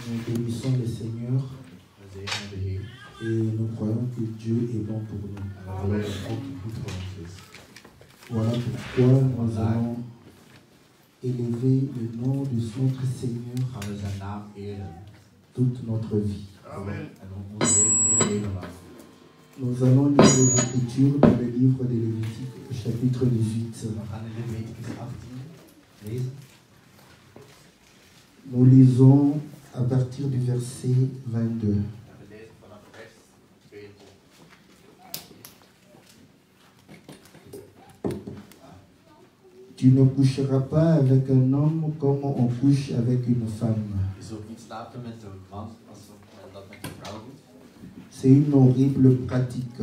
Nous bénissons le Seigneur et nous croyons que Dieu est bon pour nous. Voilà pourquoi nous allons élever le nom de notre Seigneur toute notre vie. Amen. Nous allons lire l'Écriture dans le livre de Lévitique, chapitre 18. Nous lisons à partir du verset 22. Tu ne coucheras pas avec un homme comme on couche avec une femme. C'est une horrible pratique.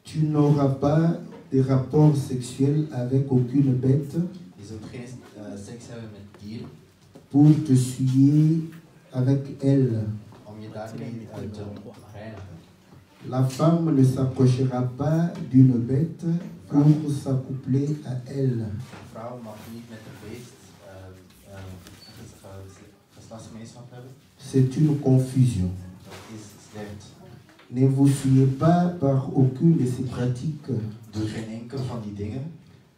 Tu n'auras pas de rapport sexuel avec aucune bête pour te souiller avec elle. La femme ne s'approchera pas d'une bête pour s'accoupler à elle. C'est une confusion. Ne vous souillez pas par aucune de ces pratiques,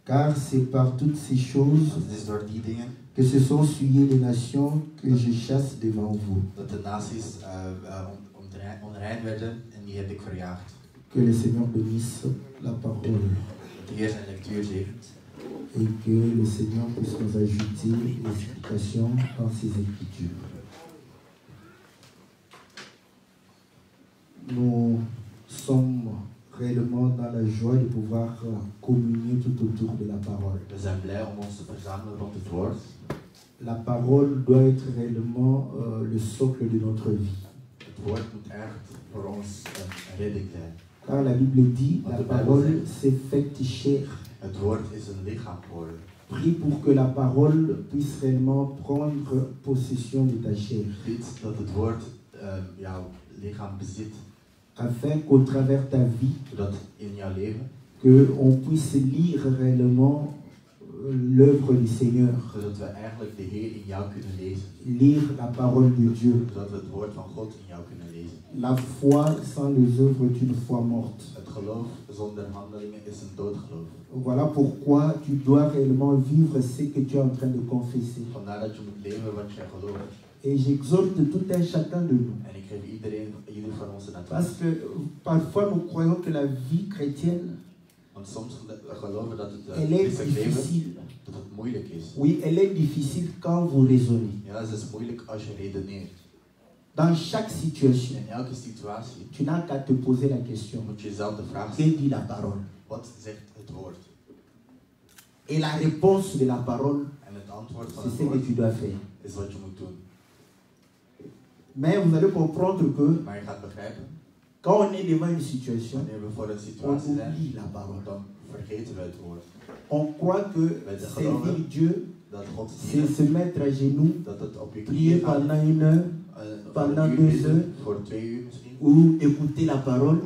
car c'est par toutes ces choses que se sont souillées les nations que je chasse devant vous. Que le Seigneur bénisse la parole et que le Seigneur puisse nous ajouter l'explication dans ses Écritures. Nous sommes réellement dans la joie de pouvoir communier tout autour de la parole. La parole doit être réellement le socle de notre vie. Car la Bible dit, la parole s'est faite chair. Prie pour que la parole puisse réellement prendre possession de ta chair. Afin qu'au travers ta vie, qu'on puisse lire réellement l'œuvre du Seigneur. Lire la parole de Dieu. La foi sans les œuvres est une foi morte. Voilà pourquoi tu dois réellement vivre ce que tu es en train de confesser. Et j'exhorte tout un chacun de nous. Parce que parfois nous croyons que la vie chrétienne, elle est difficile. Oui, elle est difficile quand vous raisonnez. Dans chaque situation, tu n'as qu'à te poser la question. Que dit la parole? Et la réponse de la parole, c'est ce que tu dois faire. Mais vous allez comprendre que quand on est devant une situation, on oublie la parole. On croit que servir Dieu, c'est se mettre à genoux, prier pendant 1 heure, pendant 2 heures, ou écouter la parole.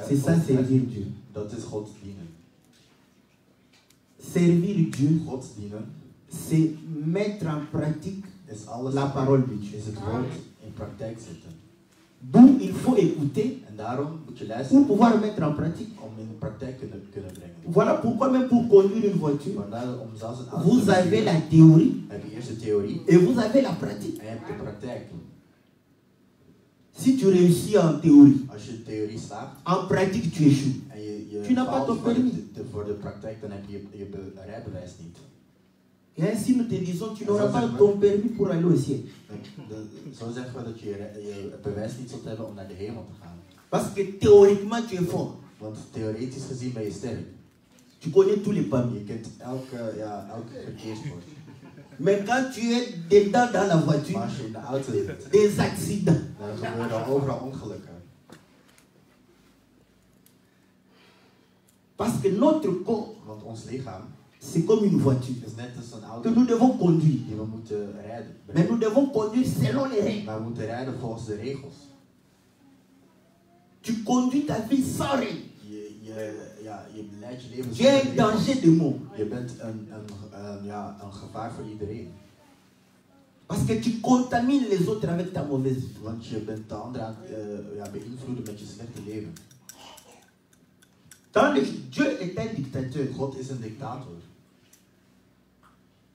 C'est ça, servir Dieu. Servir Dieu, c'est mettre en pratique la parole de Dieu. D'où il faut écouter pour pouvoir mettre en pratique. Voilà pourquoi même pour conduire une voiture, vous avez la théorie et vous avez la pratique. Si tu réussis en théorie, en pratique tu échoues. Tu n'as pas ton permis. Et ainsi nous te disons, tu n'auras pas ton permis pour aller au ciel. Parce que théoriquement tu es fort. Tu connais tous les permis. Mais quand tu es dedans dans la voiture, des accidents. Parce que notre corps, c'est comme une voiture que nous devons conduire. Mais nous devons conduire selon les règles. Tu conduis ta vie sans règles. Tu es un danger de mort. Parce que tu contamines les autres avec ta mauvaise vie. Want je bent de anderen aan beïnvloeden met je slechte leven. Dieu est un dictateur. God is een dictator.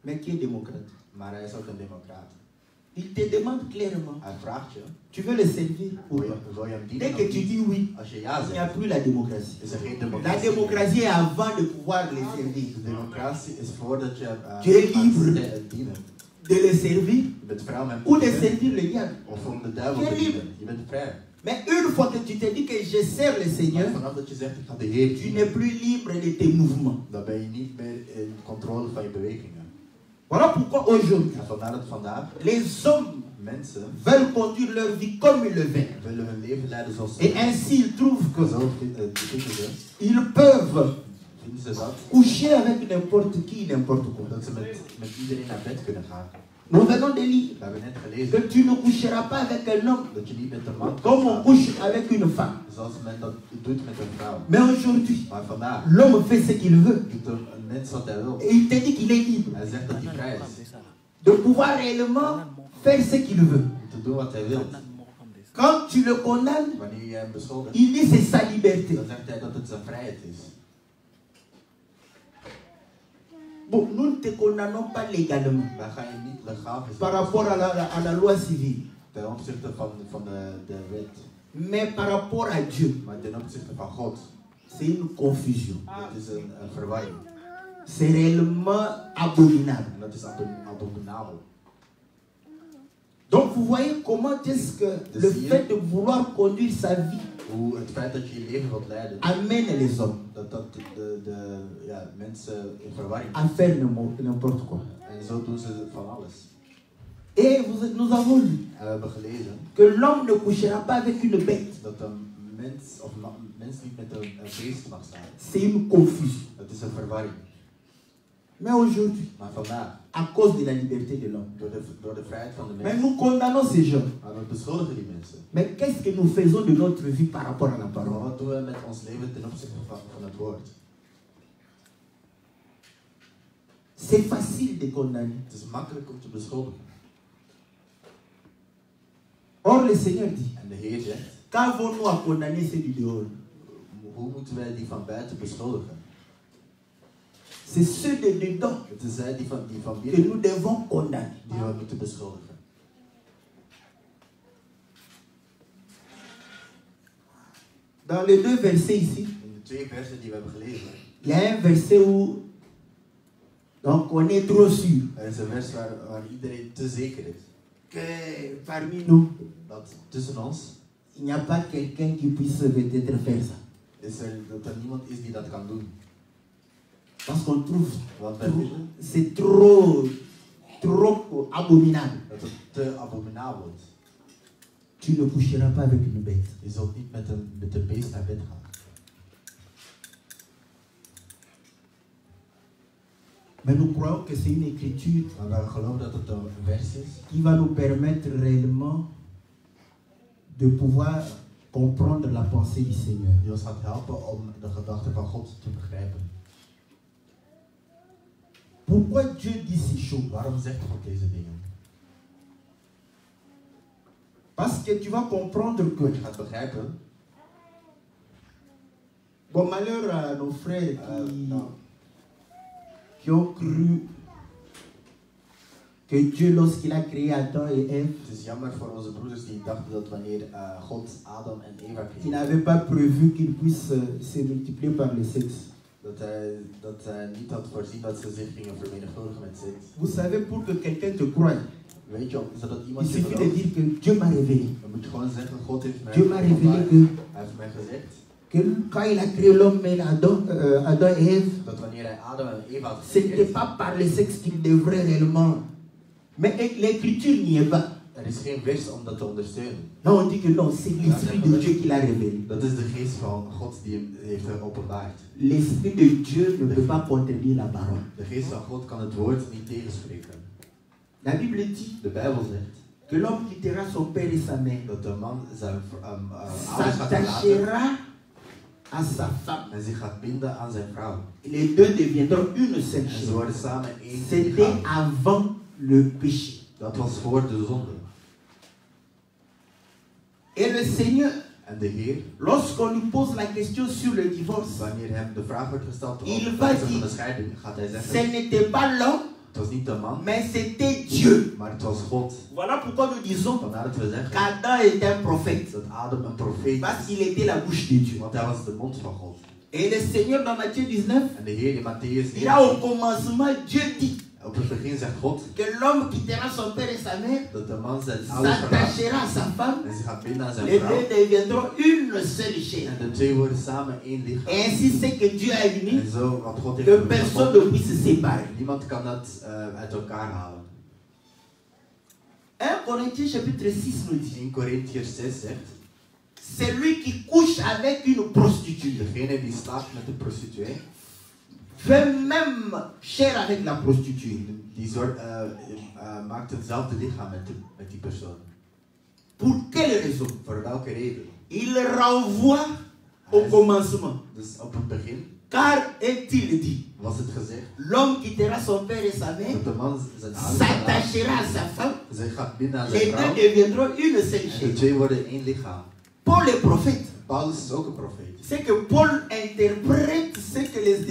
Mais qui est démocrate. Maar hij is ook een democraat. Il te demande clairement. Hij vraagt je. Tu veux le servir ou pas? Dès que tu dis oui, il n'y a plus la démocratie. La démocratie est avant de pouvoir les servir. De democratie is voordat je tu es libre de les servir ou de servir le diable. Of om de duivel te dienen. Je bent vrij. Mais une fois que tu te dis que je sers le Seigneur, tu n'es plus libre de tes mouvements. Dan ben je niet meer in controle van je bewegingen. Voilà pourquoi aujourd'hui, les hommes veulent conduire leur vie comme ils le veulent. Et ainsi ils trouvent que ils peuvent coucher avec n'importe qui, n'importe quoi. Nous venons de lire que tu ne coucheras pas avec un homme comme on couche avec une femme. Mais aujourd'hui, l'homme fait ce qu'il veut. Et il te dit qu'il est libre de pouvoir réellement faire ce qu'il veut. Quand tu le condamnes, il dit c'est sa liberté. Bon, nous ne te condamnons pas légalement par rapport à la loi civile. Mais par rapport à Dieu, c'est une confusion. C'est réellement abominable. Donc vous voyez comment est-ce que le fait de vouloir conduire sa vie amène les hommes à faire n'importe quoi. Et nous avons lu que l'homme ne couchera pas avec une bête. C'est une confusion. Mais aujourd'hui, à cause de la liberté de l'homme, mais nous condamnons ces gens. Mais qu'est-ce que nous faisons de notre vie par rapport à la parole? C'est facile de condamner. Or le Seigneur dit, qu'avons-nous à condamner ceux du dehors? C'est ceux de dedans que nous devons condamner. Dans les deux versets ici, il y a un verset où donc on est trop sûr que parmi nous, il n'y a pas quelqu'un qui puisse peut-être faire ça. Parce qu'on trouve c'est trop abominable. Tu ne coucheras pas avec une bête. Mais nous croyons que c'est une écriture qui va nous permettre réellement de pouvoir comprendre la pensée du Seigneur. Pourquoi Dieu dit ces choses? Parce que tu vas comprendre que bon malheur à nos frères qui ont cru que Dieu, lorsqu'il a créé Adam et Ève, il n'avait pas prévu qu'ils puissent se multiplier par le sexe. Vous savez, pour que quelqu'un te croie, il suffit de dire que Dieu m'a révélé. Dieu m'a révélé que quand il a créé l'homme et Adam et Ève, ce n'était pas par le sexe qu'il devrait réellement. Mais l'écriture n'y est pas. Non, on dit que non, c'est l'Esprit de Dieu qui l'a révélé. L'Esprit de Dieu ne peut pas contredire la parole. La Bible dit que l'homme quittera son père et sa mère, s'attachera à sa femme. Et les deux deviendront une seule chose. C'était avant le péché. Dat was voor de zonde. Et le Seigneur, en de Heer, lorsqu'on lui pose la question sur le divorce, wanneer hem de vraag wordt gesteld il va van de dire, scheiding, gaat hij ce zeggen, n'était pas l'homme, het was niet de man, mais c'était Dieu. maar het was God. Voilà pourquoi nous disons Vandaar dat we zeggen qu'Adam est un prophète. dat Adam een profeet Parce is, qu'il était la bouche de Dieu. want hij was de mond van God. Et le Seigneur dans Matthieu 19, En de Heer in Matthäus il a au 19, commencement, Dieu dit op het begin zegt God que l'homme quittera son père et sa mère, dat de man zijn ouders verlaat s'attachera à sa femme, en ze gaat binden aan zijn les vrouw. deux deviendront une seule chair. En de twee worden samen één Et lichaam. ainsi c'est que Dieu a uni, En zo, wat God heeft que personne ne verbonden, puisse se séparer. niemand kan dat uit elkaar halen. 1 Corinthiens chapitre 6 nous dit, 1 Corinthiërs 6 zegt, celui qui couche avec une prostituée degene die slaapt met een prostituee, fait même chair avec la prostituée. die maakt hetzelfde lichaam met die persoon. Pour quelle raison? Voor welke reden? Il renvoie au commencement. Dus op het begin Car est-il dit, was het gezegd l'homme quittera son père et sa mère, dat de man zijn ouders verlaat, s'attachera à sa femme, zij gaat binden aan les zijn deux vrouw, deviendront une seule en de chair. twee worden één lichaam. Paul le prophète, Paulus is ook een profeet. c'est que Paul interprète ce que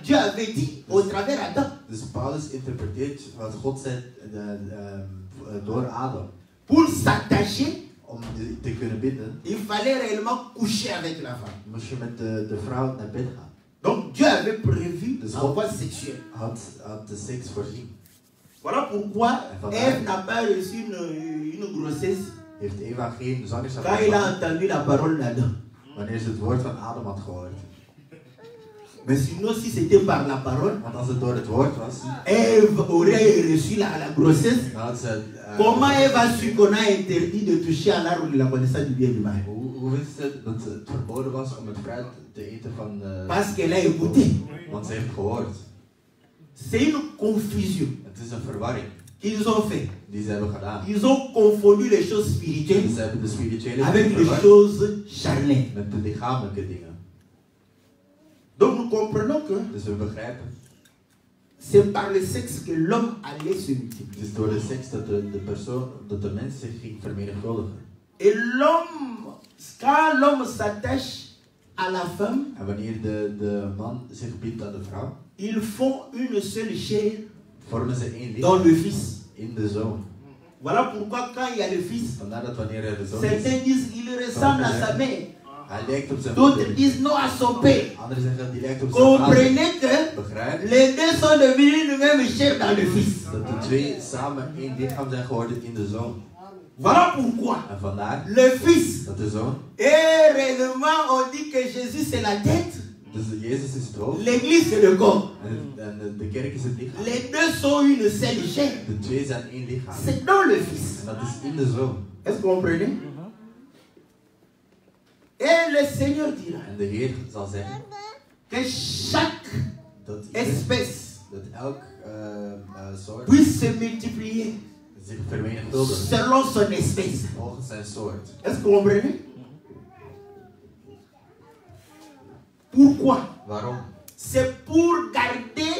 Dieu avait dit au travers Adam. Dus Paulus interpreteert wat God zei door Adam. Pour s'attacher, Om te kunnen binden, il fallait réellement coucher avec la femme. moest je met de vrouw naar bed gaan. Donc Dieu avait prévu Dus un God voie sexuelle. had de seks voorzien. Voilà pourquoi En vandaar Ève n'a pas reçu une grossesse heeft Eva geen zwangerschap quand il a gehad entendu la parole d'Adam. wanneer ze het woord van Adam had gehoord. Mais sinon, si c'était par la parole, Want als het door het woord was, Ève aurait reçu la grossesse. dan had ze... Comment Ève a su qu'on a interdit de toucher à l'arbre de la connaissance du bien et du mal? Hoe wist ze dat het verboden was om het fruit te eten van... Parce qu'elle a écouté. Want ze heeft gehoord. C'est une confusion Het is een verwarring qu'ils ont fait. die ze hebben gedaan. Ils ont confondu les choses spirituelles Ze hebben de spirituele avec dingen les verward choses charnelles. met de lichamelijke dingen. Donc nous comprenons que Dus we begrijpen, c'est par le sexe que l'homme allait se het multiplier. is door de seks dat de mens zich ging vermenigvuldigen. Et l'homme, quand l'homme s'attache à la femme, En wanneer de man zich bindt aan de vrouw, ils font une seule chair vormen ze één dans lichaam le Fils. in de zoon. Voilà pourquoi quand il y a le Fils, Vandaar dat wanneer er de zoon is, certains disent qu'il ressemble à sa mère. hij lijkt op zijn D'autres moeder. disent non à son père. Anderen zeggen die lijkt op zijn vader. Comprenez que Begrijp les deux sont devenus une même chair dans le Fils. dat de twee samen één lichaam zijn geworden in de zoon. Voilà pourquoi En vandaar le Fils dat de zoon, est réellement, on dit que Jésus c'est la tête, dus Jezus is het hoofd l'Église c'est le corps. en de kerk is het lichaam. Les deux sont une seule chair. De twee zijn één lichaam. C'est dans le Fils. En dat is in de zoon. Est-ce que vous comprenez? Et le Seigneur dira En de Heer zal zeggen que chaque dat espèce elk soort puisse se multiplier zich vermenigvuldigt selon son espèce. volgens zijn soort. Est-ce que vous comprenez? Pourquoi? Waarom? C'est pour garder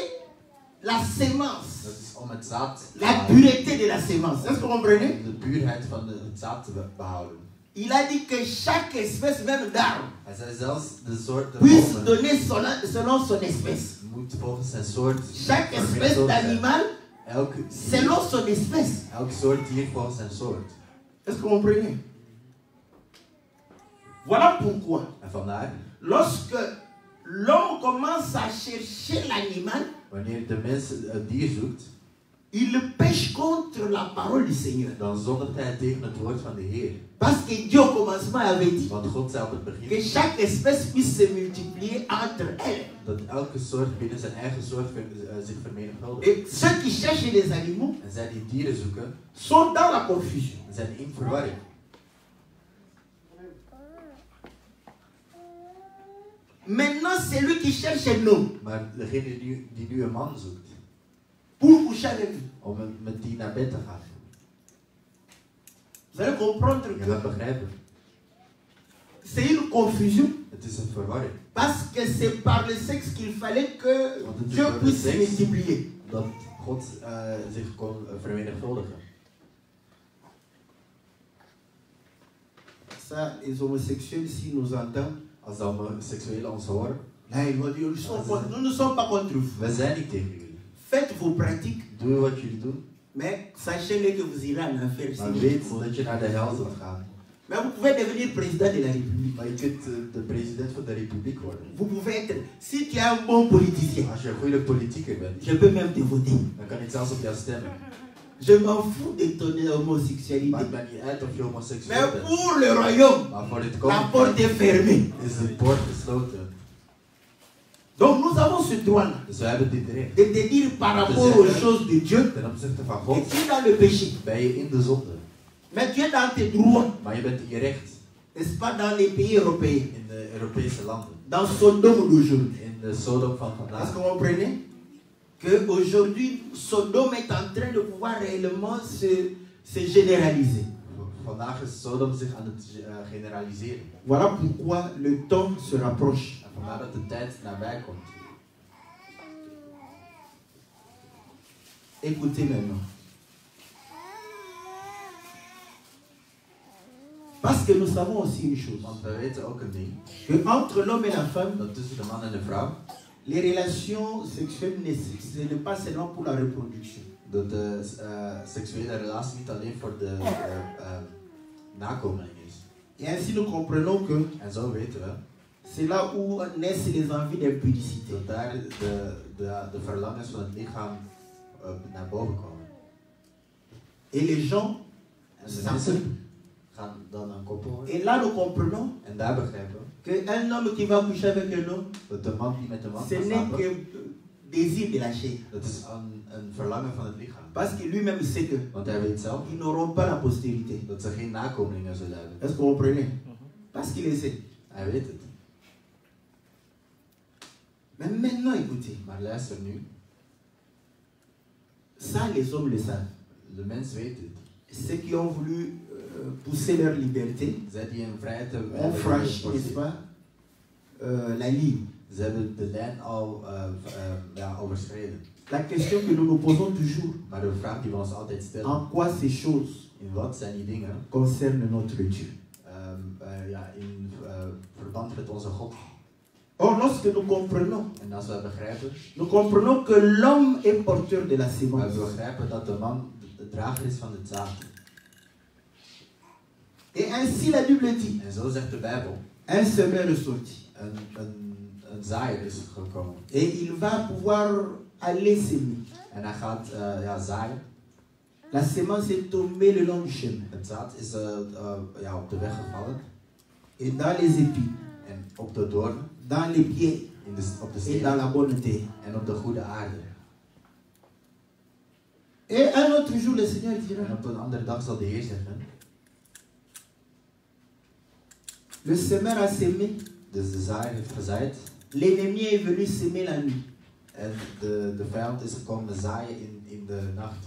la sémence, Dat is om het zaad te la behouden. pureté de la sémence. Est-ce que vous comprenez? De puurheid van het zaad te behouden. Il a dit que chaque espèce, même d'arbre, Hij zei zelfs de soort puisse bomen donner selon son espèce. moet volgens zijn soort Chaque espèce vermenigvuldigd zijn. d'animal Elk selon son espèce. soort dier volgens zijn soort. Est-ce que vous comprenez? Voilà pourquoi, En vandaar, lorsque l'homme commence à chercher l'animal, wanneer de mens het dier zoekt, il pêche contre la parole du Seigneur. dan zondigt hij tegen het woord van de Heer. Parce que Dieu au commencement avait dit Want God zei op het que begin chaque espèce puisse se multiplier entre elles. dat elke soort binnen zijn eigen soort zich vermenigvuldigt. Et ceux qui cherchent les animaux En zij die dieren zoeken, sont dans la confusion. zijn in verwarring. Maintenant, c'est lui qui cherche un homme Maar degene die nu een man zoekt, pour coucher avec lui. om met die naar bed te gaan, Vous allez comprendre je gaat que begrijpen, c'est une confusion. het is een verwarring. Parce que c'est par le sexe qu'il fallait que Dieu puisse se multiplier. Dat God zich kon vermenigvuldigen. Ça, les homosexuels, s'ils nous entendent, als de homoseksuelen ons horen, là, ils vont dire, nous ne sommes pas contre vous. we zijn niet tegen jullie. Faites vos pratiques, Doe wat jullie doen, mais sachez que vous irez en enfer. maar weet dat je naar de hel zult gaan. Mais vous pouvez devenir président de la République. Maar je kunt de president van de republiek worden. Vous pouvez être, si tu es un bon politicien, Als je een goede politieker bent, je peux même te voter. dan kan ik zelfs op jou stemmen. Je m'en fous de ton homosexualité. Maakt mij niet uit of je homoseksueel Mais bent. pour le royaume, Maar voor dit la koninkrijk porte est fermée. is de poort gesloten. Donc nous avons ce droit-là Dus wij hebben dit recht. de te dire par rapport aux choses de Dieu Ten opzichte van que God tu es dans le péché. ben je in de zonde. Mais tu es dans tes droits, Maar je bent in je recht. n'est-ce pas, dans les pays européens, In de Europese landen. dans Sodome d'aujourd'hui. In de Sodom van Est-ce vandaag. que vous comprenez? Qu'aujourd'hui, Sodome est en train de pouvoir réellement se généraliser. Vandaag is Sodom zich aan het generaliseren. Voilà pourquoi le temps se rapproche. En vandaar dat de tijd nabij komt. Écoutez maintenant. Parce que nous savons aussi une chose. Want we weten ook een ding. Que entre l'homme et la femme, Dat tussen de man en de vrouw. les relations sexuelles, ce n'est pas seulement pour la reproduction. Dat de seksuele relatie niet alleen voor de nakomeling is. Et ainsi nous comprenons que En zo weten we c'est là où naissent les envies d'impudicité. dat daar de verlangens van het lichaam naar boven komen. Et les gens En de s'accouplent. mensen gaan dan een koppel worden. Et là nous comprenons En daar begrijpen we qu'un homme qui va coucher avec un homme, dat de man die met de man ce gaat n'est slapen, que désir de la chair. dat is een verlangen van het lichaam. Parce que lui-même sait que Want hij weet zelf ils n'auront pas la postérité. dat ze geen nakomelingen zullen hebben. Est-ce que vous comprenez? Parce qu'il le sait. Hij weet het. Mais maintenant, écoutez, Maar luister nu, ça les hommes le savent. de mens weet het. Ceux qui ont voulu pousser leur liberté Zij die een vrijheid ont hebben franchi, n'est-ce pas, la ligne. ze hebben de lijn al overschreden. La question que nous nous posons toujours, Maar de vraag die we ons altijd stellen, en quoi ces choses in wat zijn die dingen concernent notre Dieu? in verband met onze God? Or, lorsque nous comprenons, En als we begrijpen, nous comprenons que l'homme est porteur de la sémence. we begrijpen dat de man de drager is van het zaad. Et ainsi la Bible dit, En zo zegt de Bijbel, un semeur est sorti. een zaaier is gekomen. Et il va pouvoir aller s'aimer. En hij gaat zaaien. La sémence est tombée le long du chemin. Het zaad is op de weg gevallen. Et dans les épis, En op de doornen, dans les pieds op de et stenen dans la bonne terre. en op de goede aarde. Et un autre jour, le Seigneur dira, En op een andere dag zal de Heer zeggen, le semeur a sémé, dus de zaaier heeft gezaaid. l'ennemi est venu s'aimer la nuit. En de vijand is gekomen zaaien in de nacht.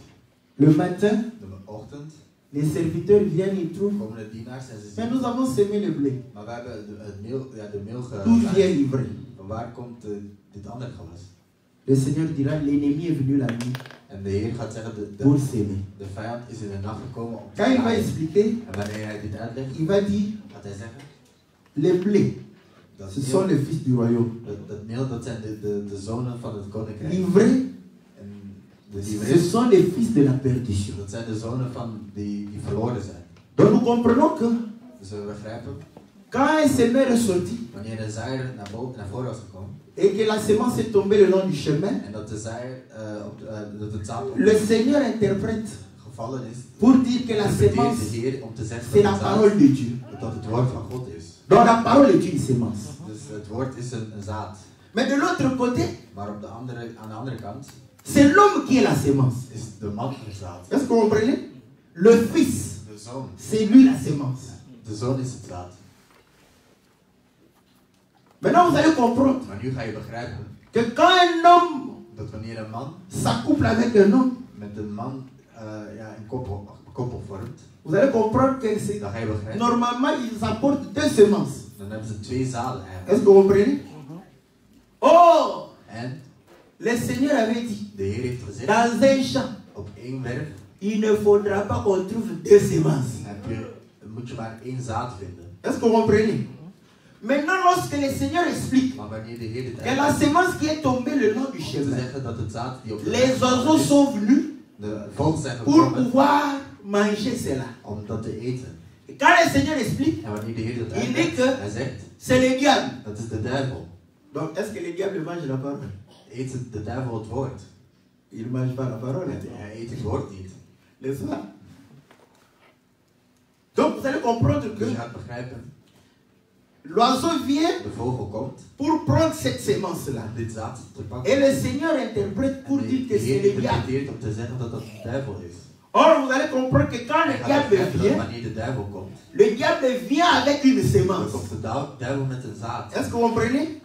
Le matin, De ochtend les serviteurs viennent, ils trouvent, komen de dienaars en ze mais zien. nous avons sémé le blé. Maar we hebben de meel Tout vient gezaaid. livrer. Van waar komt dit andere gewas? Le Seigneur dira, l'ennemi est venu la nuit En de Heer gaat zeggen, pour s'aimer. de vijand is in de nacht gekomen om te Quand il va zaaien. expliquer, En wanneer hij dit uitlegt, il va dire, gaat hij zeggen, les blés, dat ce sont meel, les fils du royaume. dat meel, dat zijn de zonen van het koninkrijk. Livrés, En de ce liefres, sont les fils de la perdition. dat zijn de zonen van die verloren zijn. Donc nous comprenons que Dus we begrijpen, quand un semeur est sorti wanneer de zaaier naar voren was gekomen, et que la sémence est tombée le long du chemin, en dat de zaaier, dat het zaad le Seigneur interprète gevallen is, pour dire que la interpreteert sémence, de Heer om te zeggen c'est dat la het zaad, parole de Dieu. dat het woord van God is. Donc la parole est une sémence. Dus het woord is een zaad. Mais de l'autre côté, Maar aan de andere kant c'est l'homme qui est la sémence. is de man het zaad. Est-ce que vous comprenez? Le fils, De zoon. c'est lui la sémence. De zoon is het zaad. Maintenant vous allez comprendre Maar nu ga je begrijpen que quand un homme dat wanneer een man s'accouple avec un homme, met een man een koppel vormt, vous allez comprendre que c'est dan ga je begrijpen. normalement ils apportent deux semences. Dan hebben ze twee zaden Est-ce eigenlijk. que vous comprenez? Oh, En le Seigneur avait dit, de Heer heeft gezegd, dans un champ, op één werf il ne faudra pas qu'on trouve deux semences. moet je maar één zaad vinden. Est-ce que vous comprenez? Maintenant, lorsque le Seigneur explique que la semence qui est tombée le long du chemin, les oiseaux sont venus pour pouvoir manger cela. Et quand le Seigneur explique, il dit que c'est le diable. Donc, est-ce que le diable mange la parole? Il ne mange pas la parole. N'est-ce pas? Donc, vous allez comprendre que l'oiseau vient pour prendre cette semence-là. Et le Seigneur interprète pour dire que c'est le diable. Or, vous allez comprendre que quand le diable vient, le diable vient avec une semence. Est-ce que vous comprenez?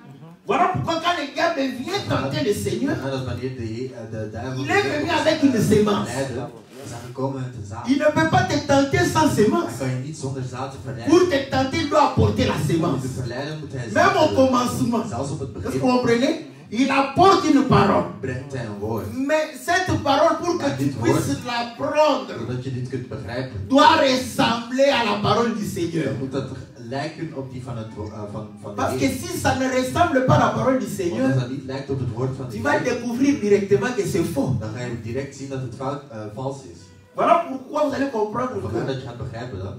Voilà pourquoi quand le diable vient tenter le Seigneur, il est venu avec une semence. Il ne peut pas te tenter sans semence. Pour te tenter, il doit apporter la semence. Même au commencement. Est-ce que vous comprenez? Il apporte une parole. Mais cette parole, pour que tu puisses la prendre, doit ressembler à la parole du Seigneur. Parce que si ça ne ressemble pas à la parole du Seigneur, tu vas découvrir directement que c'est faux. Voilà pourquoi vous allez comprendre que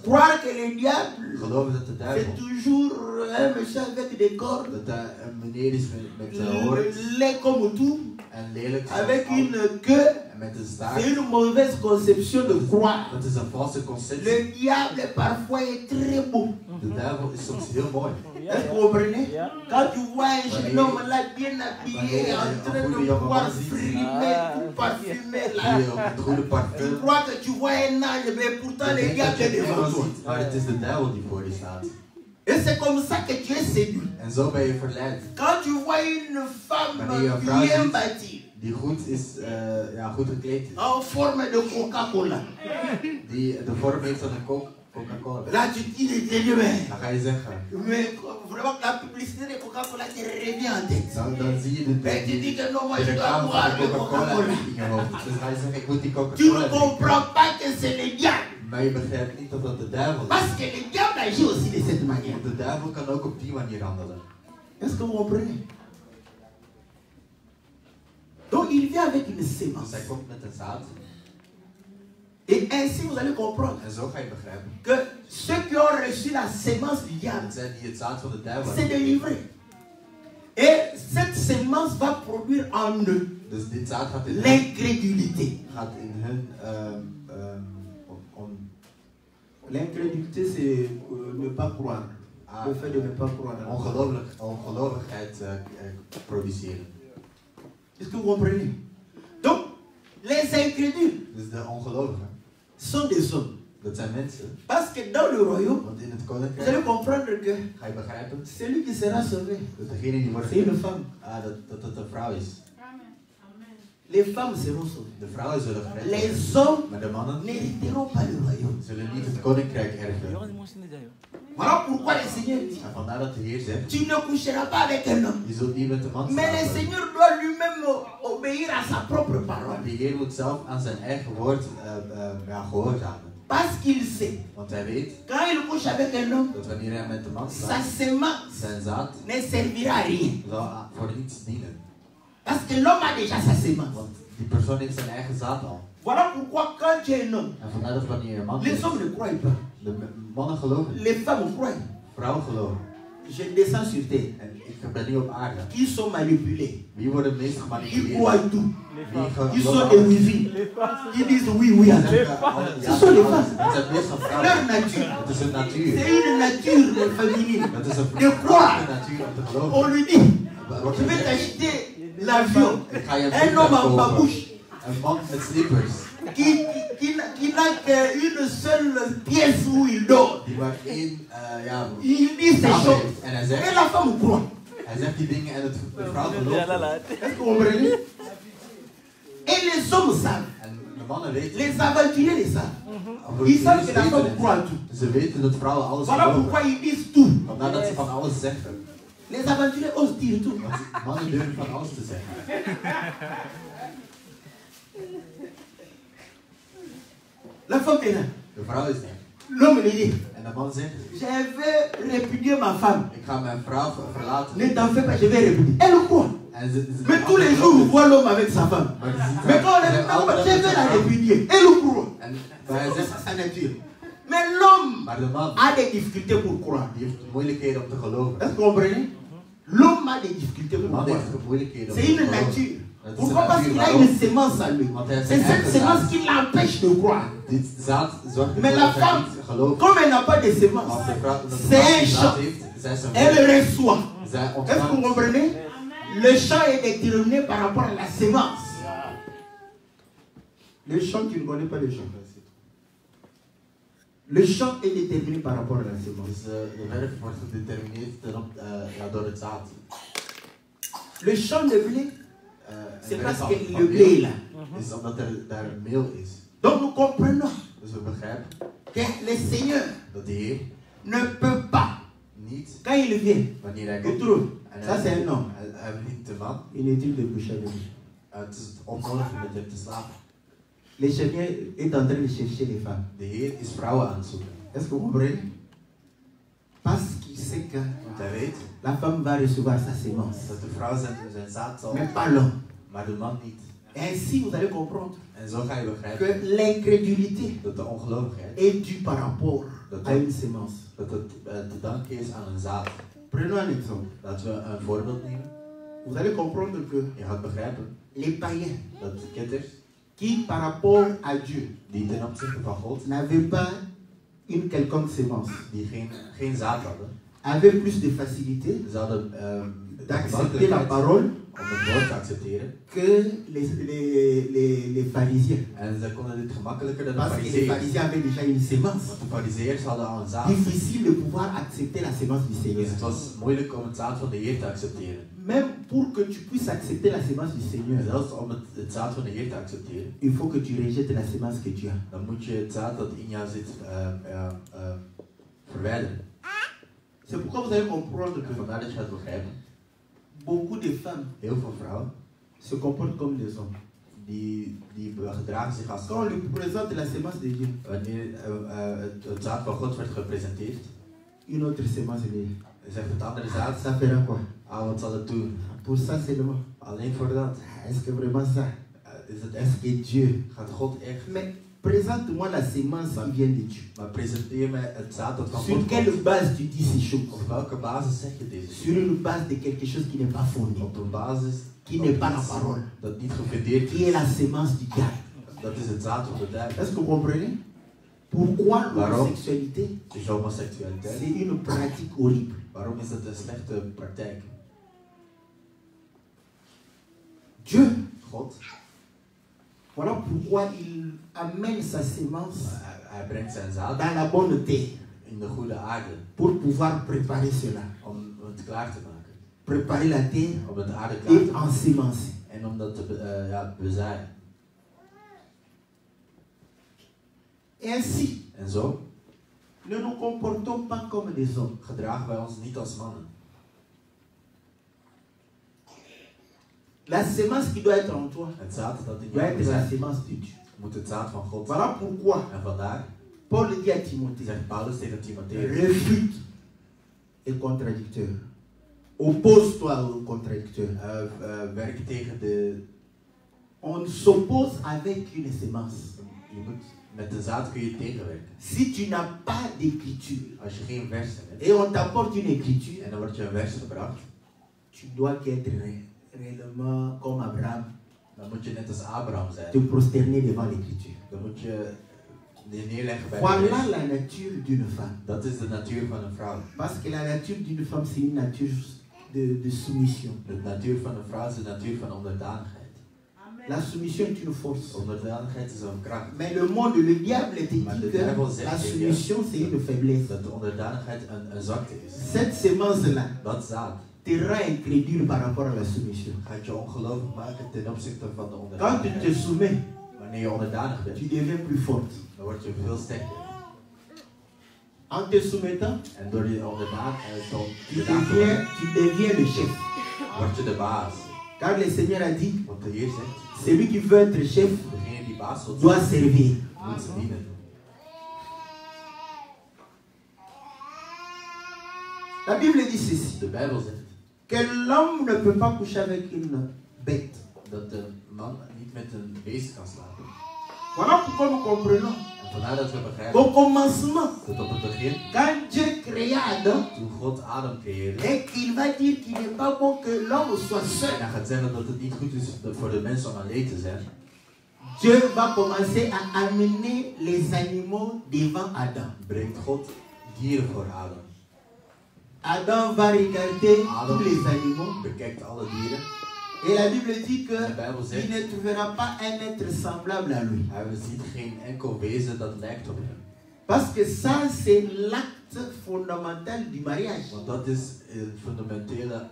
croire que le diable c'est toujours un méchant avec des cordes, laid comme tout, avec une queue. C'est une mauvaise conception de croire. Le diable parfois est très beau. Est-ce que vous comprenez? Quand tu vois un jeune homme là bien habillé, en train de pouvoir frimer, tout parfumé là, tu crois que tu vois un ange, mais pourtant le diable est devant toi. Et c'est comme ça que tu es séduit. Quand tu vois une femme bien bâtie, die goed is, goed gekleed is. En forme de Coca-Cola. Die de vorm heeft van een Coca-Cola. Là, tu dis les délires. Dan ga je zeggen. Mais vraiment, la publicité de Coca-Cola te revient en tête. Dan zie je de reclame van Coca-Cola in je hoofd. Dus ga je zeggen, ik moet die Coca-Cola drinken. Tu ne comprends pas que c'est le diable. Maar je begrijpt niet dat dat de duivel is. Parce que le diable agit aussi de cette manière. De duivel kan ook op die manier handelen. Est-ce que vous comprenez? Donc il vient avec une sémence. Hij komt met een zaad. Et ainsi vous allez comprendre En zo ga je begrijpen que ceux qui ont reçu la sémence du diable, c'est délivré. Et cette sémence va produire en eux l'incrédulité. L'incrédulité, c'est ne pas croire. Le fait de ne pas croire. Ongelovigheid produceren. Est-ce que vous comprenez? Donc, les incrédules sont des hommes. Parce que dans le royaume, vous allez comprendre que celui qui sera sauvé, c'est une femme. Les femmes seront sauvées. Les hommes n'hériteront pas le royaume. Voilà pourquoi le Seigneur dit, tu ne coucheras pas avec un homme. Mais le Seigneur doit lui-même obéir à sa propre parole. Parce qu'il sait, quand il couche avec un homme, sa semence ne servira à rien. Parce que l'homme a déjà sa semence. Voilà pourquoi quand tu es un homme, les hommes ne croient pas. Les femmes croient. Je descends sur terre. Ils sont manipulés. Ils croient tout. Ils sont des wifi. Ils disent oui, oui. Ce sont les femmes. Leur nature. C'est une nature féminine. De croire. On lui dit, je vais t'acheter l'avion. Un homme en babouche. Qui n'a qu'une seule pièce où il dort. Il dit ces choses. Et la femme croit. Est-ce que vous comprenez? Et les hommes savent. Les aventuriers les savent. Ils savent que la femme croit tout. Voilà pourquoi ils disent tout. Les aventuriers osent dire tout. La femme est là. L'homme lui dit, de man zegt, je vais répudier ma femme. ik ga mijn vrouw verlaten. Ne t'en fais pas, je vais répudier. Elle croit. Mais tous les jours, on voit l'homme avec sa femme. Mais quand on est je vais la répudier. Elle croit. C'est sa nature. Mais l'homme a des difficultés pour croire. Est-ce que vous comprenez? L'homme a des difficultés pour croire. C'est une nature. Pourquoi? Parce qu'il a une sémence à lui. C'est cette sémence qui l'empêche de croire. Mais la femme, comme elle n'a pas de sémence, c'est un champ. Elle reçoit. Est-ce que vous comprenez? Le champ est déterminé par rapport à la sémence. Le champ, tu ne connais pas le champ. Le champ est déterminé par rapport à la sémence. Le champ de blé, c'est parce que le blé est là. Donc nous comprenons que le Seigneur ne peut pas, quand il vient, il trouve, ça c'est un homme, inutile de coucher avec lui. Le Seigneur est en train de chercher les femmes. Est-ce que vous comprenez? Parce qu'il sait que la femme va recevoir sa sémence. Mais pas l'homme. Ainsi, vous allez comprendre que l'incrédulité est due par rapport à une sémence. Prenons un exemple. Vous allez comprendre que les païens qui, par rapport à Dieu, n'avaient pas une quelconque sémence, avaient plus de facilité d'accepter la parole que les pharisiens. Parce que les pharisiens avaient déjà une sémence. Difficile de pouvoir accepter la sémence du Seigneur. Même pour que tu puisses accepter la sémence du Seigneur, il faut que tu rejettes la sémence que tu as. C'est pourquoi vous allez comprendre que beaucoup de femmes se comportent comme des hommes. Quand on lui présente la sémence de Dieu, une autre sémence de Dieu, ça fera quoi? Pour ça seulement. Est-ce que vraiment ça? Est-ce que Dieu? Mais présente-moi la sémence qui vient de Dieu. Sur quelle base tu dis ces choses? Sur une base de quelque chose qui n'est pas fondé, qui n'est pas la parole, qui est la sémence du diable. Est-ce que vous comprenez? Pourquoi l'homosexualité? C'est une pratique horrible. Dieu, voilà pourquoi il amène sa sémence dans la bonne terre pour pouvoir préparer cela. Préparer la terre et ensemencer. Et ainsi, ne nous comportons pas comme des hommes. La sémence qui doit être en toi doit être la sémence de Dieu. Voilà pourquoi Paul dit à Timothée, réfute les contradicteurs. Oppose-toi aux contradicteurs. On s'oppose avec une sémence. Si tu n'as pas d'écriture et on t'apporte une écriture, tu dois être réellement comme Abraham, te prosterner devant l'écriture. Voilà la nature d'une femme. Parce que la nature d'une femme, c'est une nature de soumission. La soumission est une force. Mais le monde, le diable te dit que la soumission, c'est une faiblesse. Cette sémence-là te rend incrédule par rapport à la soumission. Quand tu te soumets, tu deviens plus forte. En te soumettant, tu deviens le chef. Car le Seigneur a dit, celui qui veut être chef doit servir. La Bible dit ceci. De Bijbel zegt que l'homme ne peut pas coucher avec une bête. dat de man niet met een beest kan slapen. Voilà pourquoi nous comprenons. En vandaar dat we begrijpen Au commencement, dat op het begin, quand Dieu créa Adam, toen God Adam creëerde, et qu'il va dire qu'il n'est pas bon que l'homme soit seul, en hij gaat zeggen dat het niet goed is voor de mensen om alleen te zijn, Dieu va commencer à amener les animaux devant Adam. brengt God dieren voor Adam. Adam va regarder tous les animaux. Bekijkt alle dieren. Et la Bible dit De Bijbel zegt, qu'il ne trouvera pas un être semblable à lui. hij ziet geen enkel wezen dat lijkt op hem. Parce que ça, c'est l'acte fondamental du mariage. Want dat is het fundamentele,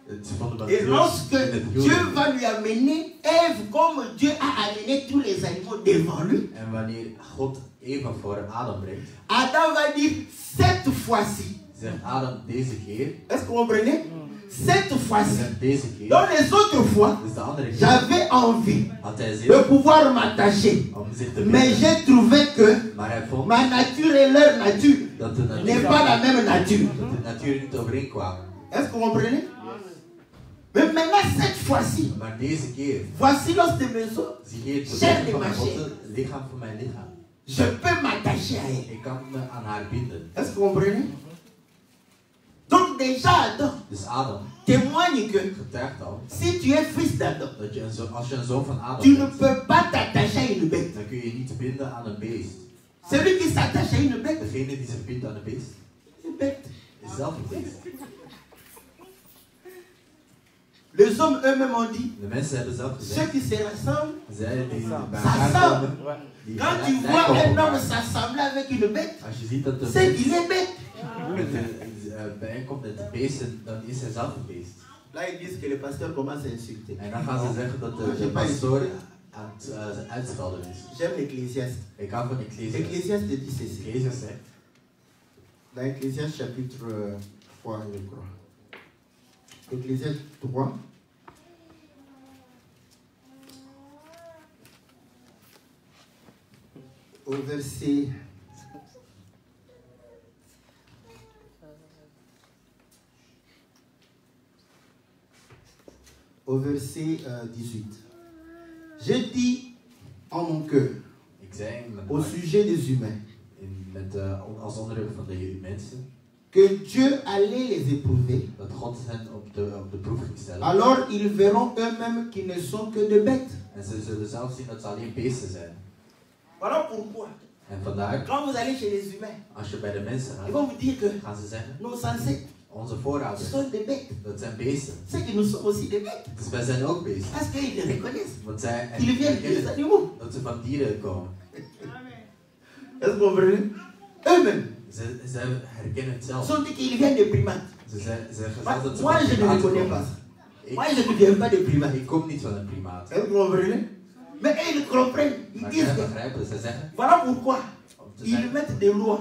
het Et fundamentele lorsque in het Dieu huwelijk. va lui amener Ève, comme Dieu a amené tous les animaux devant lui, En wanneer God Eva voor Adam brengt, Adam va dire cette fois-ci. zegt Adam deze keer, Est-ce que vous comprenez? Cette fois-ci. zegt deze keer, Dans les autres fois, dus de andere keer, j'avais envie had hij zin de pouvoir m'attacher. om zich te Mais binden. j'ai trouvé que Maar hij vond ma nature et leur nature dat de n'est natuur, pas la même nature. dat de natuur niet overeenkwamen. Est-ce que vous comprenez? Mais maintenant, cette fois-ci, Maar deze keer, voici l'os de mes os. zie je het Chair lichaam de van ma God, chair. het lichaam van mijn lichaam. Je peux m'attacher à elle. Ik kan me aan haar binden. Est-ce que vous comprenez? Donc déjà, Adam Dus Adam témoigne que getuigt al si tu es fils d'Adam, dat je als je een zoon van Adam tu ne bent, peux pas t'attacher à une bête. dan kun je je niet binden aan een beest. Celui qui s'attache à une bête, Degene die zich bindt aan een beest, c'est une bête. is zelf een beest. Les hommes eux-mêmes ont dit, De mensen hebben zelf ceux gezegd, qui se rassemblent, zij die bij Ça elkaar semble. komen, die quand tu lijken vois op un elkaar. homme s'assembler avec une bête, Als je ziet dat de c'est qu'il est bête. bijeenkomt met de beesten, dan is hij zelf een beest. Là, ils disent que le pasteur commence à insulter. En dan gaan ze zeggen dat de pastoor aan het uitschelden is. J'aime l'Ecclésiaste. Ik hou van Ecclesiastes. L'Ecclésiaste dit ceci. Ecclesiastes zegt, Dans Ecclésiaste chapitre 3, je crois. Ecclésiaste 3. Au verset... Au verset 18. Je dis en mon cœur, ik zei in mijn au hart, sujet des humains, als onderwerp van de mensen, que Dieu allait les éprouver. dat God hen op de proef ging stellen. Alors ils verront eux-mêmes qu'ils ne sont que de bêtes. En ze zullen zelf zien dat ze alleen beesten zijn. Voilà pourquoi, En vandaar, quand vous allez chez les humains, als je bij de mensen ils gaat, vont vous dire que gaan ze zeggen, nos ancêtres onze voorouders, sont des bêtes. dat zijn beesten. C'est que nous sommes aussi des bêtes. Dus wij zijn ook beesten. Parce qu'ils les reconnaissent. Want zij Ils viennent des herkennen animaux. dat ze van dieren komen. Est-ce que vous comprenez? Eux-mêmes Ze herkennen het zelf. sont dit qu'ils viennent des primates. Ze zeggen zelf dat ze Moi, van je ne primaten reconnais komen. pas ça. Moi, je ne viens pas des primates. Ik kom niet van een primaat. Est-ce que vous comprenez? Mais eux, ils comprennent. Ils Maar disent zij que begrijpen, ze zeggen voilà pourquoi om te ils zeggen mettent des lois.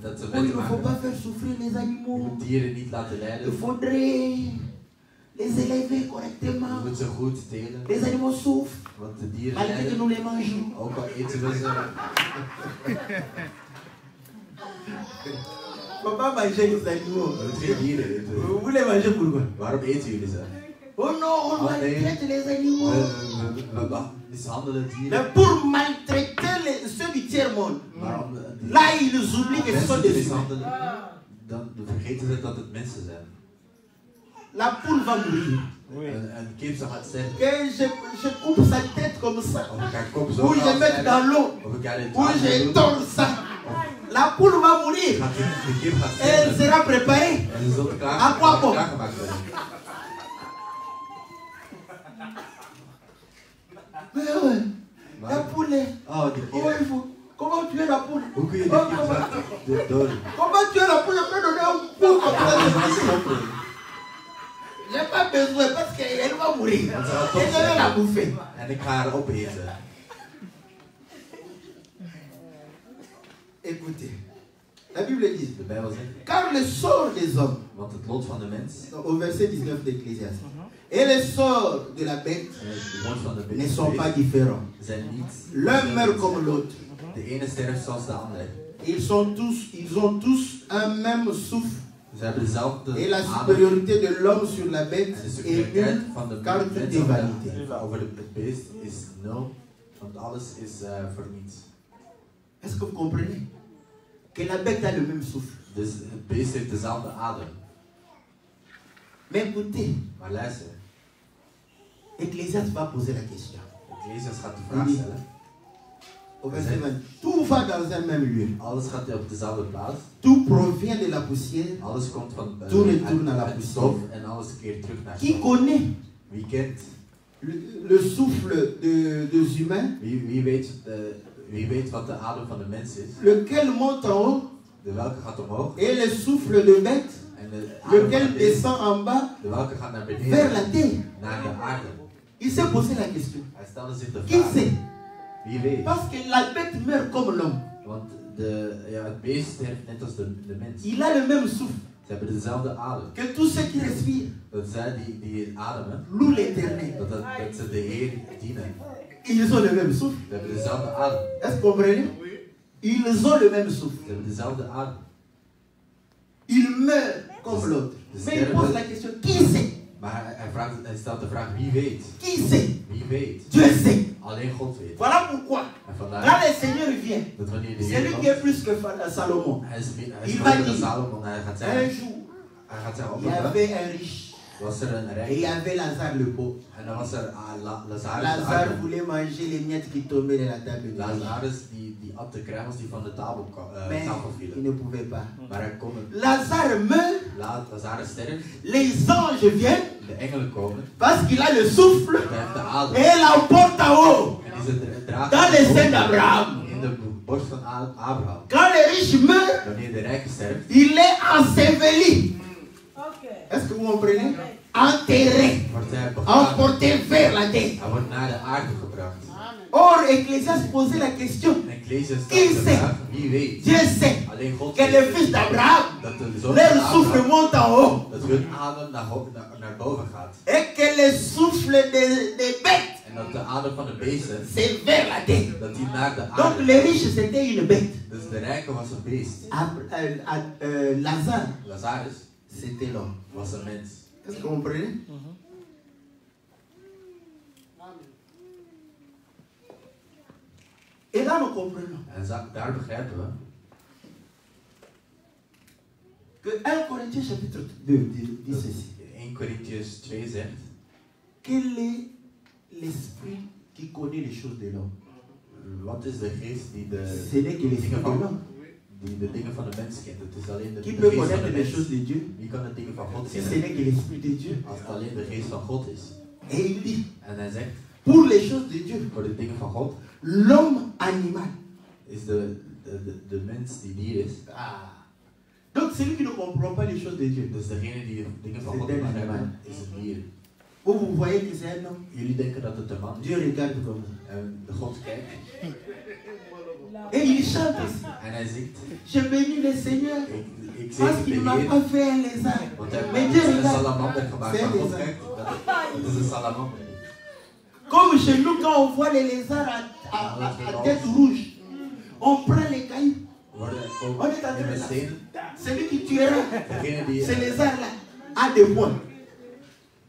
dat ze Oh, il wetten ne faut pas maken. faire souffrir les Je animaux. moet dieren niet laten Il lijden. faudrait les élever Je correctement. moet ze goed telen. Les animaux souffrent, Want de dieren malgré que lijden. nous les mangeons. Ook al eten we ze. On ne peut pas manger les animaux. We moeten geen dieren eten. Vous voulez manger pourquoi? Waarom eten jullie ze? Oh non, on maltraite les animaux. We mishandelen dieren. Mais pour maltraiter ceux du tiers-monde, Maar om là ils oublient que ce sont mensen te des humains. mishandelen, dan vergeten ze dat het mensen zijn. La poule va mourir. Een kip zal gaan sterven. Que je coupe sa tête comme ça. Of ik ga kop zo Ou je mette dans l'eau. Of ik ga in het Ou water je doen. tords ça. La poule va mourir. De kip gaat Et elle sterven. sera préparée. En ze zullen À quoi bon? klaargemaakt worden. Mais ouais, la poule est... Oh, die Oh, kip. il faut... Comment tuer la poule? Hoe kun je Oh, die kip doden? Comment tuer la poule? Je peux donner un coup comme Ja, dat is ça. niet stoppen. J'ai pas besoin parce qu'elle va mourir. Want ze gaat Et top je vais la zijn. bouffer. En ik ga haar opeten. Écoutez, la Bible dit, De Bijbel zegt, car le sort des hommes, want het lot van de mens au verset 19 d'Ecclésiaste, et le sort de la bête en het lot van de ne sont pas mens différents. zijn niet. L'un meurt comme l'autre. De ene sterft zoals de ander. Ils ont tous un même souffle Et la supériorité de l'homme sur la bête est nulle, car tout est vanité. Est-ce que vous comprenez? Que la bête a le même souffle. Mais écoutez, Ecclésiaste va poser la question. Au verset 20, tout va dans un même lieu. Tout provient de la poussière. Tout retourne à la poussière. Qui connaît le souffle des humains? Lequel monte en haut? Et le souffle de bête? Lequel descend en bas vers la terre? Il s'est posé la question. Qui sait? Parce que la bête meurt comme l'homme. Il a le même souffle que tous ceux qui respirent. Louent l'Éternel. Ils ont le même souffle. Est-ce que vous comprenez? Ils ont le même souffle. Ils meurent comme l'autre. Mais il pose la question, qui sait? Qui sait? Dieu sait. Voilà pourquoi, quand le Seigneur vient, c'est lui qui est plus que Salomon. Il va dire, un jour, il y avait un riche. Et il y avait Lazare le pauvre. Lazare voulait manger les miettes qui tombaient de la table. Mais il ne pouvait pas. Lazare meurt. Les anges viennent. Parce qu'il a le souffle. Et l'emporte en haut. Dans les seins d'Abraham. Quand le riche meurt, il est enseveli. Est-ce que vous comprenez? Enterré, emporté vers la terre. Or, Ecclésiaste posait la question. Qui sait? Dieu sait que le fils d'Abraham, leur souffle monte en haut. Et que le souffle des bêtes, c'est vers la terre. Donc, les riches, c'était une bête. Lazare, c'était l'homme. Est-ce que vous comprenez? Et là, nous comprenons que 1 Corinthiens chapitre 2 dit ceci. 1 Corinthians 2 zegt: quel est l'esprit qui connaît les choses de l'homme? Wat is de geest die de dingen van de mens kent? Het is alleen de geest van de mens. Wie kan de dingen van God kennen? Als het alleen de geest van God is. En hij zegt: pour les choses de Dieu, voor de dingen van God, l'homme animal is de mens die dier is. Donc celui qui ne comprend pas les choses de Dieu, dus degene die de dingen van God niet begrijpt, is een dier. Ou vous voyez que c'est un homme. Jullie denken dat het een man is. Dieu regarde comme ça. De God kijkt. Et il chante aussi. En hij zingt: je bénis le Seigneur. Parce qu'il ne m'a pas fait un lézard. Mais Dieu regarde. C'est un lézard. Comme chez nous, quand on voit les lézards à tête rouge, on prend les cailloux. On est en train de celui qui tuera ces lézards-là a des points.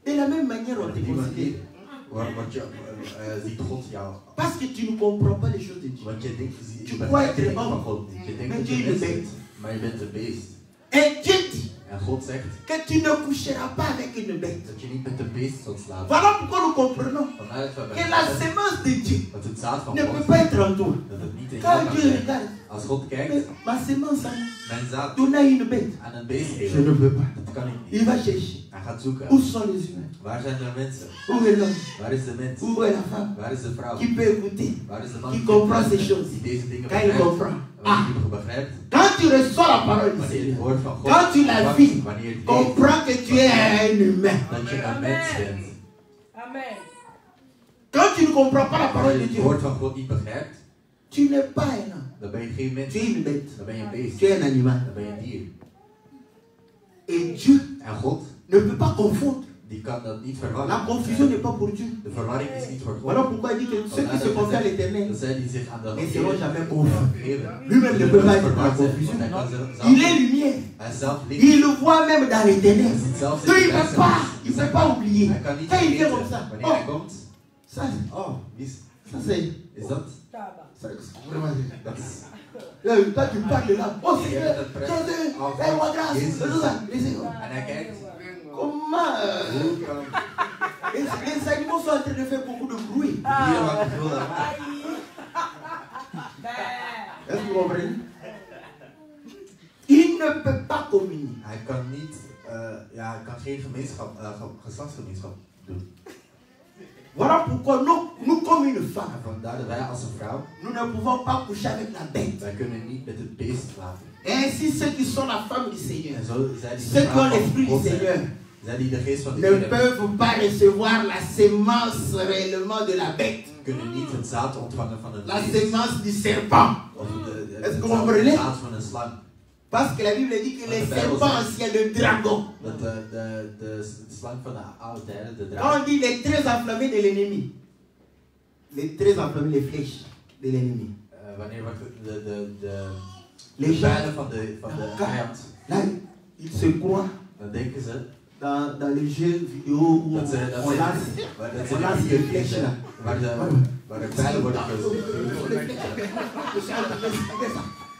De la même manière, on te considère. Parce que tu ne comprends pas les choses de Dieu. Tu crois être homme, mais tu es une bête. Et Dieu dit que tu ne coucheras pas avec une bête. Voilà pourquoi nous comprenons que la semence de Dieu ne peut pas être en toi. Quand Dieu regarde, mais ma semence, donne à une bête. Je ne peux pas. Il va chercher. Où sont les humains? Où est l'homme? Où est la femme? Qui peut écouter? Qui comprend ces choses? Quand il comprend. Quand tu reçois la parole du Seigneur, quand tu la vis, comprends que tu es un humain. Amen. Quand tu ne comprends pas la parole de Dieu, tu n'es pas un homme. Tu es une bête. Tu es un animal. Et Dieu ne peut pas confondre. La confusion n'est pas pour Dieu. Voilà pourquoi il dit que ceux qui se confient à l'Éternel ne seront jamais confus. Lui-même ne peut pas être dans la confusion. Il est lumière. Il le voit même dans les ténèbres. Donc il ne peut pas oublier. Quand il vient comme ça, ça c'est... Toi tu parles de là. Oh Seigneur, fais-moi grâce. Comment les animaux sont en train de faire beaucoup de bruit. Est-ce que vous comprenez? Il ne peut pas communier. Hij kan niet, hij kan geen geslachtsgemeenschap doen. Voilà pourquoi nous comme une femme, vandaar dat wij als een vrouw, nous ne pouvons pas coucher avec la bête. Wij kunnen niet met het beest slapen. Et ainsi ceux qui sont la femme du Seigneur, ceux qui ont l'esprit du Seigneur, ne peuvent pas recevoir la sémence réellement de la bête. Kunnen niet het zaad ontvangen van het la sémence du serpent. Est-ce que vous comprenez? Zaad van een slang. Parce que la Bible dit que les serpents anciens, le dragon. De slang van de oude tijden, de draak. Quand on dit les traits enflammés de l'ennemi, les traits enflammés, les flèches de l'ennemi. Wanneer wordt les pijlen van de vijand. Là, ils se croient. Dan denken ze. Dans les jeux vidéo où on lance des flèches là. Waar de pijlen worden gezocht.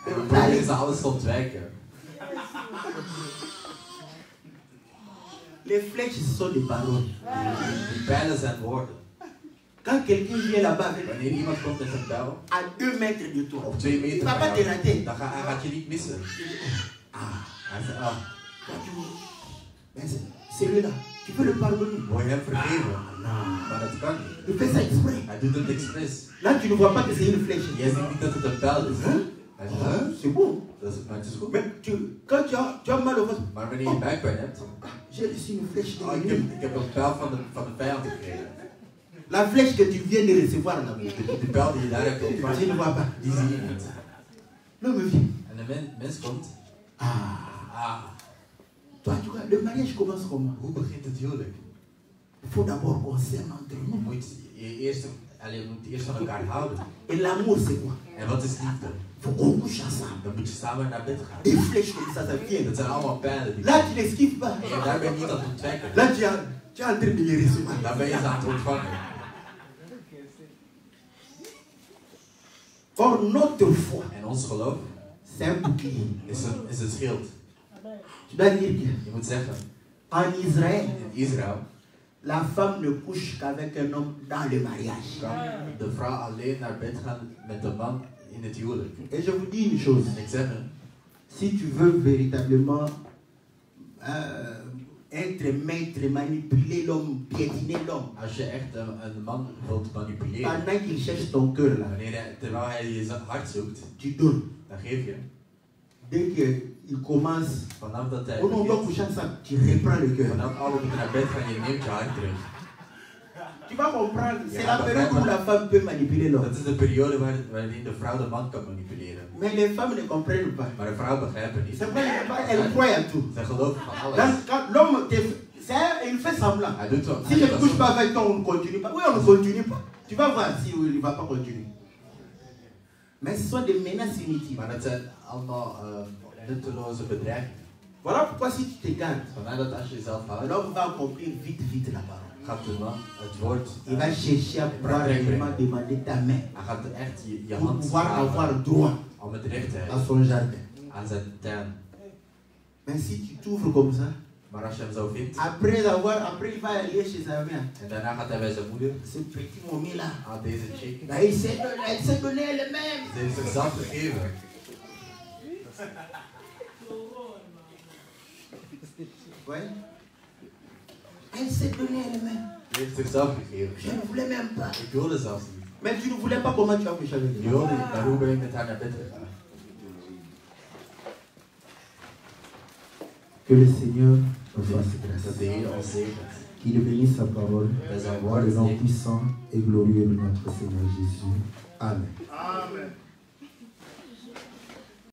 En we proberen ze alles te ontwijken. Les flèches sont des paroles. Die pijlen zijn woorden. Quand quelqu'un vient là-bas avec wanneer iemand komt met een pijl, à 2 mètres de toi, op 2 meter, il va pas te rater. Dan gaat je niet missen. Hij zegt, celui-là, tu peux le pardonner. Wil je hem vergeven? Maar dat kan niet. Il fait ça exprès. Hij doet het expres. Là, tu ne vois pas que c'est une flèche. Jij ziet niet dat het een pijl is. C'est bon. Maar het is goed. Mais quand tu as mal au ventre. Maar wanneer je buikpijn hebt. J'ai reçu une flèche de ik heb een pijl van de vijand gekregen. La flèche que tu viens de recevoir là. De pijl die je daar hebt ontvangen. Je ne vois pas. Die zie je niet. L'homme vient. En de mens komt. Toi, tu vois, le mariage commence comment? Hoe begint het huwelijk? Il faut d'abord qu'on s'aime entre nous. Je moet eerst van elkaar houden. Et l'amour, c'est quoi? En wat is liefde? Faut qu'on couche ensemble. Dan moet je samen naar bed gaan. Des flèches comme ça vient. Dat zijn allemaal pijlen. Là, tu n'esquives pas. En daar ben je niet aan het ontwijken. Là, tu es en train de les recevoir. Daar ben je ze aan het ontvangen. Or, notre foi. En ons geloof c'est un bouclier. Is het schild. Tu dois dire que je moet zeggen, en Israël, in Israël, la femme ne couche qu'avec un homme dans le mariage. Kan de vrouw alleen naar bed gaan met de man in het huwelijk. Et je vous dis une chose. En ik zeg, si tu veux véritablement être maître, manipuler l'homme, piétiner l'homme. Als je echt een man wilt manipuleren. Pendant qu'il cherche ton cœur là. Terwijl hij je hart zoekt. Tu donnes. Dan geef je. Dès qu'il commence. Vanaf dat hij. On doit coucher ensemble. Tu reprends le cœur. Vanaf alle moeten naar bed gaan, je neemt je hart terug. Tu vas comprendre. C'est la période où la femme peut manipuler l'homme. Dat is de periode waarin de vrouw de man kan manipuleren. Mais les femmes ne comprennent pas. Maar de vrouw begrijpt het niet. Elles croient à tout. Zij geloven van alles. L'homme, il fait semblant. Si je ne couche pas avec toi, on ne continue pas. Oui, on ne continue pas. Tu vas voir si il ne va pas continuer. Mais ce sont des menaces inutiles. Maar dat zijn allemaal nutteloze bedreigingen. Voilà pourquoi si tu te gardes, vandaar dat als je jezelf houdt, l'homme va accomplir vite la parole. Gaat de man het woord. Il va chercher à pouvoir réellement demander ta main. Hij gaat echt je pour hand pouvoir avoir droit om het recht te à hebben son jardin. aan zijn tuin. Mais si tu t'ouvres comme ça, maar als je hem zo vindt, après il va aller chez sa mère. En daarna gaat hij bij zijn moeder. Ce petit momie là. Deze chick. Elle s'est donnée elle-même. Ze heeft zichzelf gegeven. Oui. Elle s'est donnée elle-même. Ze heeft zichzelf gegeven. Je ne voulais même pas. Ik wilde zelfs niet. Mais tu ne voulais pas comment tu as couché avec elle. Je wilde niet, maar hoe ben je met haar naar bed gegaan? Que le Seigneur nous fasse grâce. Qu'il bénisse sa parole. Dans le nom puissant et glorieux de notre Seigneur Jésus. Amen. Amen.